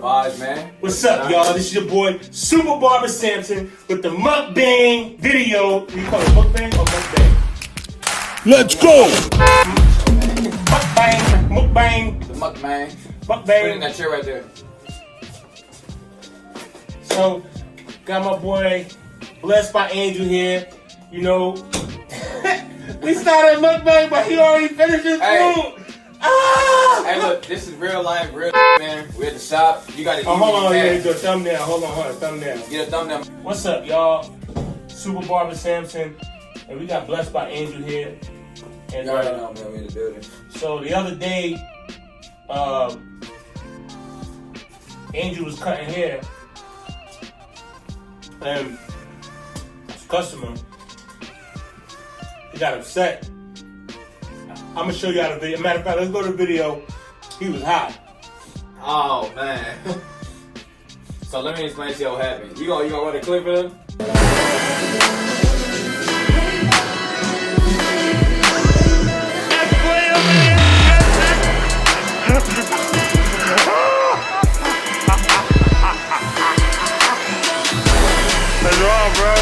vibes, man? What's up, y'all? This is your boy, Super Barber Samson, with the mukbang video. What do you call it, mukbang or mukbang? Let's go! Mukbang. The mukbang. Mukbang. Put in that chair right there. So, got my boy, Blessed by Angel here. You know, we started mukbang, but he already finished his food. Hey, look, this is real life, real man. We're at the shop. You got to hold on, yeah, do a thumbnail. Hold on, thumbnail. Get a thumbnail. What's up, y'all? Super Barber Samson, and we got Blessed by Angel here. And, you already know, man, we in the building. So the other day, Angel was cutting hair, and his customer, he got upset. I'm gonna show y'all the video. Matter of fact, let's go to the video. He was hot. Oh man. So let me explain to you what happened. You gonna run a clip for them? What's wrong, bro?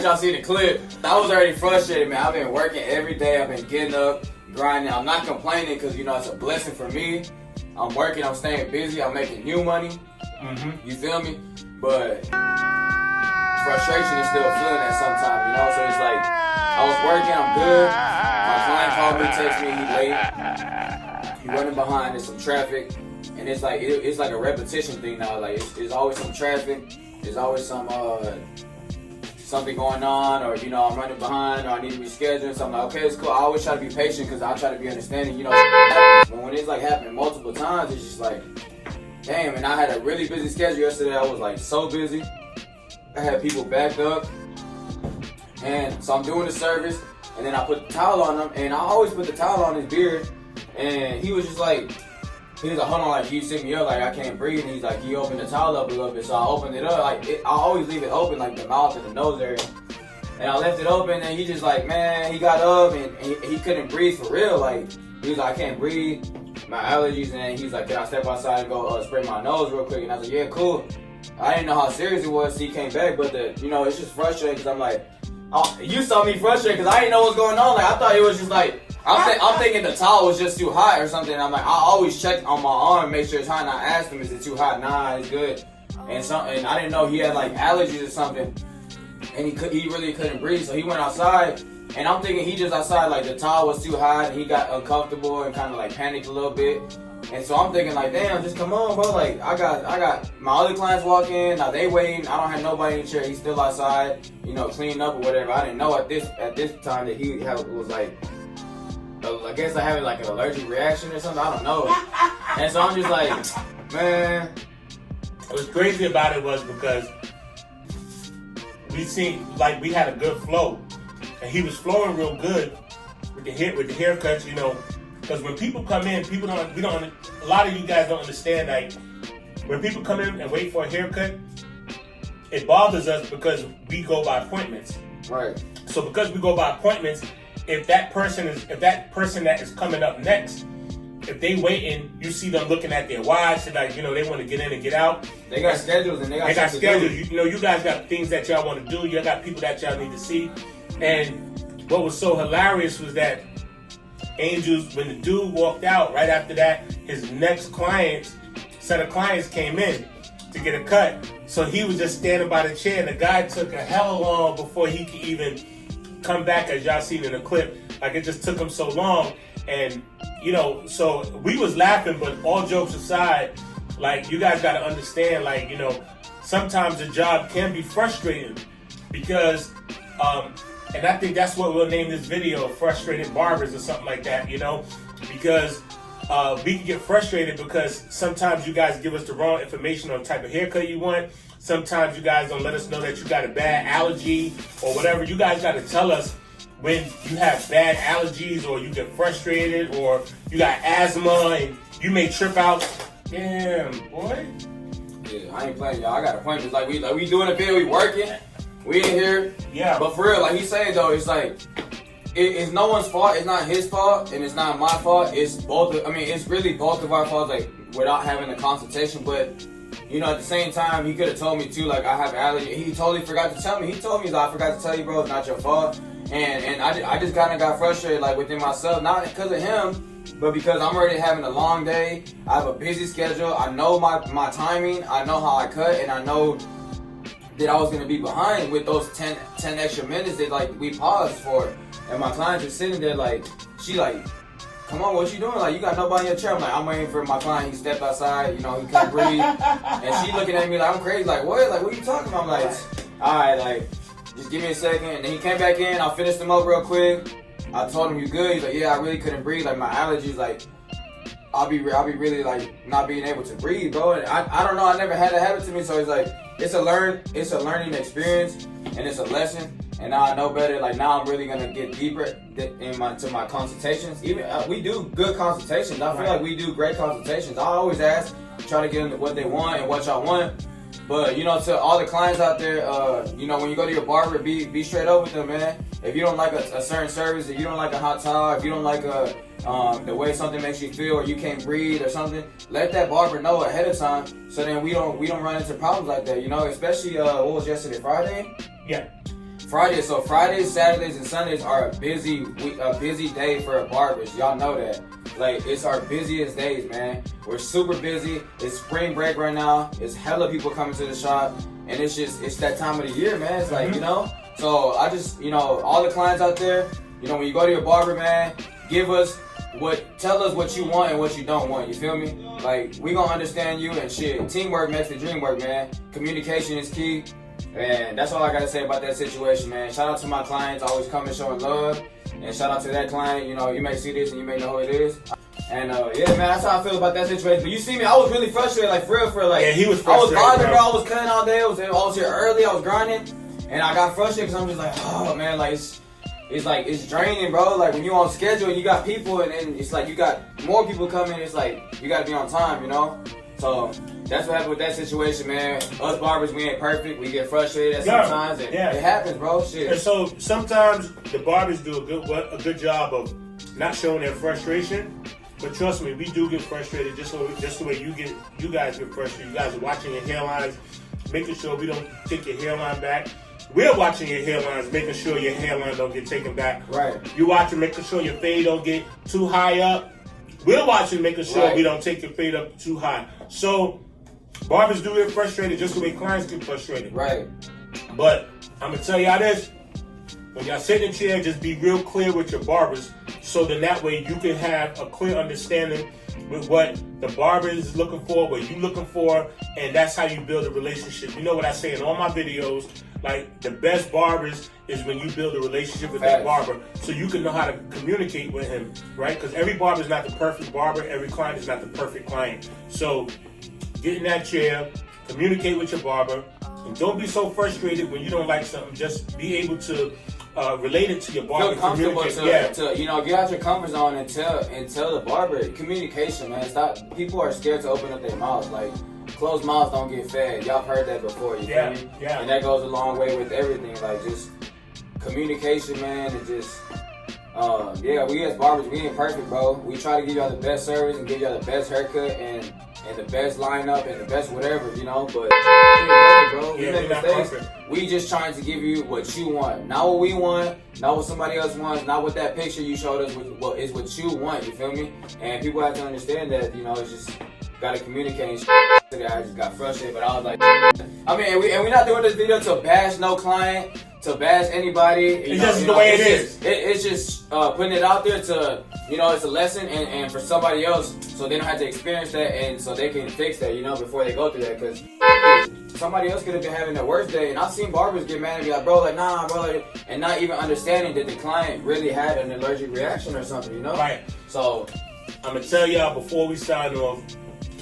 Y'all see the clip. I was already frustrated, man. I've been working every day. I've been getting up, grinding. I'm not complaining because, you know, it's a blessing for me. I'm working, I'm staying busy, I'm making new money. You feel me? But frustration is still feeling that sometimes, you know? So it's like, I was working, I'm good. My client called me, texted me, he late. He running behind, there's some traffic. And it's like a repetition thing now. Like, it's always some traffic. There's always something going on, or you know, I'm running behind, or I need to reschedule. So I'm like, okay, it's cool. I always try to be patient because I try to be understanding. You know, but when it's like happening multiple times, it's just like, damn. And I had a really busy schedule yesterday. I was like so busy. I had people backed up, and so I'm doing the service, and then I put the towel on him, and I always put the towel on his beard, and he was just like. He was like, hold on, like, you sit me up, like, I can't breathe. And he's like, you open the towel up a little bit. So I opened it up, like, I always leave it open, like, the mouth and the nose area. And I left it open, and he just like, man, he got up, and he couldn't breathe for real. Like, he was like, I can't breathe, my allergies. And he's like, can I step outside and go spray my nose real quick? And I was like, yeah, cool. I didn't know how serious it was, so he came back. But, you know, it's just frustrating, because I'm like, oh, you saw me frustrated, because I didn't know what was going on. Like, I thought it was just like, I'm thinking the towel was just too hot or something. I'm like, I always check on my arm, make sure it's hot. And I asked him, is it too hot? Nah, it's good. And I didn't know he had like allergies or something. And he really couldn't breathe. So he went outside, and I'm thinking he just outside, like the towel was too hot, and he got uncomfortable and kind of like panicked a little bit. And so I'm thinking like, damn, just come on, bro. Like I got my other clients walk in, now they waiting. I don't have nobody in the chair. He's still outside, you know, cleaning up or whatever. I didn't know at this time that he was like, I guess I have like an allergic reaction or something. I don't know. And so I'm just like, man. What's crazy about it was because we had a good flow, and he was flowing real good with the haircuts, you know. Because when people come in, a lot of you guys don't understand, like, when people come in and wait for a haircut, it bothers us because we go by appointments. Right. So because we go by appointments, if that person that is coming up next, if they waiting, you see them looking at their watch, and like, you know, they want to get in and get out. They got schedules and they got schedules. You know, you guys got things that y'all want to do. You got people that y'all need to see. And what was so hilarious was that Angels, when the dude walked out, right after that, his next set of clients came in to get a cut. So he was just standing by the chair, and the guy took a hell long before he could even come back, as y'all seen in the clip. Like, it just took him so long. And, you know, so we was laughing, but all jokes aside, like, you guys got to understand, like, you know, sometimes the job can be frustrating because, and I think that's what we'll name this video, Frustrated Barbers or something like that, you know, because we can get frustrated because sometimes you guys give us the wrong information on the type of haircut you want. Sometimes you guys don't let us know that you got a bad allergy or whatever. You guys got to tell us when you have bad allergies or you get frustrated or you got asthma and you may trip out. Damn, boy. Yeah, I ain't playing, y'all. I got appointments. Like we doing a video, we working. We in here. Yeah. But for real, like he's saying though, it's like, it's no one's fault. It's not his fault and it's not my fault. It's it's really both of our faults, like, without having a consultation. But, you know, at the same time, he could have told me too, like, I have allergy. He totally forgot to tell me. He told me, I forgot to tell you, bro, it's not your fault. And I just kind of got frustrated, like, within myself, not because of him, but because I'm already having a long day. I have a busy schedule. I know my timing. I know how I cut, and I know that I was going to be behind with those 10 extra minutes that, like, we paused for. And my client just sitting there, like, she like, come on, what you doing? Like, you got nobody in your chair. I'm like, I'm waiting for my client. He stepped outside, you know, he couldn't breathe. And she looking at me like I'm crazy, like, what? Like, what are you talking about? I'm like, all right, like, just give me a second. And then he came back in. I finished him up real quick. I told him, you good? He's like, yeah, I really couldn't breathe. Like, my allergies, like, I'll be really, like, not being able to breathe, bro. And I don't know. I never had that happen to me. So it's like, it's a learning experience, and it's a lesson. And now I know better. Like, now I'm really gonna get deeper into my consultations. Even we do good consultations. I feel like we do great consultations. I always ask, try to get them what they want and what y'all want. But, you know, to all the clients out there, you know, when you go to your barber, be straight up with them, man. If you don't like a certain service, if you don't like a hot towel, if you don't like the way something makes you feel, or you can't breathe or something, let that barber know ahead of time, so then we don't run into problems like that, you know. Especially what was yesterday, Friday? Yeah. Friday. So Fridays, Saturdays, and Sundays are a busy day for barbers. Y'all know that. Like, it's our busiest days, man. We're super busy. It's spring break right now. It's hella people coming to the shop, and it's that time of the year, man. It's like, you know. So I just, you know, all the clients out there, you know, when you go to your barber, man, tell us what you want and what you don't want. You feel me? Like, we gonna understand you, and shit. Teamwork makes the dream work, man. Communication is key. And that's all I gotta say about that situation, man. Shout out to my clients, always coming showing love. And shout out to that client, you know, you may see this and you may know who it is. And yeah, man, that's how I feel about that situation. But you see me, I was really frustrated, like, for real, like, yeah, he was frustrated. I was bothered, bro. I was cutting all day. I was here early. I was grinding, and I got frustrated because I'm just like, oh man, like, it's draining, bro. Like, when you on schedule and you got people, and then it's like you got more people coming. It's like you gotta be on time, you know. So that's what happened with that situation, man. Us barbers, we ain't perfect. We get frustrated at sometimes, and it happens, bro. Shit. And so sometimes the barbers do a good job of not showing their frustration. But trust me, we do get frustrated just the way you guys get frustrated. You guys are watching your hairlines, making sure we don't take your hairline back. We're watching your hairlines, making sure your hairline don't get taken back. Right. You're watching, making sure your fade don't get too high up. We're watching, making sure we don't take your fade up too high. So barbers do get frustrated just the way clients get frustrated. Right. But I'm gonna tell y'all this: when y'all sit in the chair, just be real clear with your barbers, so then that way you can have a clear understanding with what the barber is looking for, what you're looking for, and that's how you build a relationship. You know what I say in all my videos, like, the best barbers is when you build a relationship with that barber, so you can know how to communicate with him, right? Because every barber is not the perfect barber, every client is not the perfect client. So get in that chair, communicate with your barber, and don't be so frustrated when you don't like something. Just be able to relate it to your barber. Feel comfortable to you know, get out your comfort zone and tell the barber. Communication, man. Stop. People are scared to open up their mouths. Like, closed mouths don't get fed. Y'all heard that before. You feel me? Yeah. And that goes a long way with everything. Like, just communication, man, and just. We as barbers, we ain't perfect, bro. We try to give y'all the best service and give y'all the best haircut and the best lineup and the best whatever, you know. But bro, we make mistakes. We just trying to give you what you want, not what we want, not what somebody else wants, not what that picture you showed us. What is what you want? You feel me? And people have to understand that, you know, it's just gotta communicate. And I just got frustrated, but I was like, I mean, and we not doing this video to bash no client, to bash anybody. It's just the way it is. It's just putting it out there to, you know, it's a lesson and for somebody else, so they don't have to experience that and so they can fix that, you know, before they go through that. Because somebody else could have been having their worst day, and I've seen barbers get mad and be like, bro, like, nah, bro, like, and not even understanding that the client really had an allergic reaction or something, you know? Right. So, I'm gonna tell y'all before we sign off,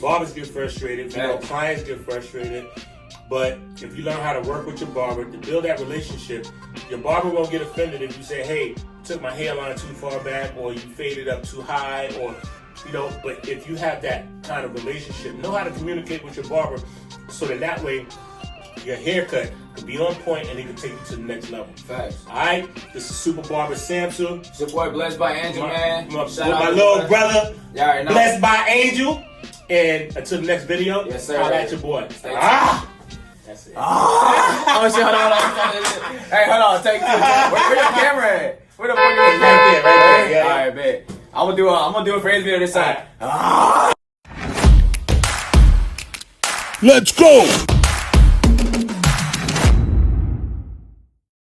barbers get frustrated, you know, clients get frustrated. But if you learn how to work with your barber, to build that relationship, your barber won't get offended if you say, hey, you took my hairline too far back, or you faded up too high, or, you know, but if you have that kind of relationship, know how to communicate with your barber so that way your haircut can be on point and it can take you to the next level. Facts. All right, this is Super Barber Samson. It's your boy Blessed by Angel, man. With my little brother, Blessed by Angel. And until the next video, yes, sir. Holla at your boy. That's it. Oh shit, hold on. Hey, hold on, take two. Where your camera at? Where the fuck is it? Right there. Yeah. Alright, bet. I'm gonna do it for his video this time. Let's go!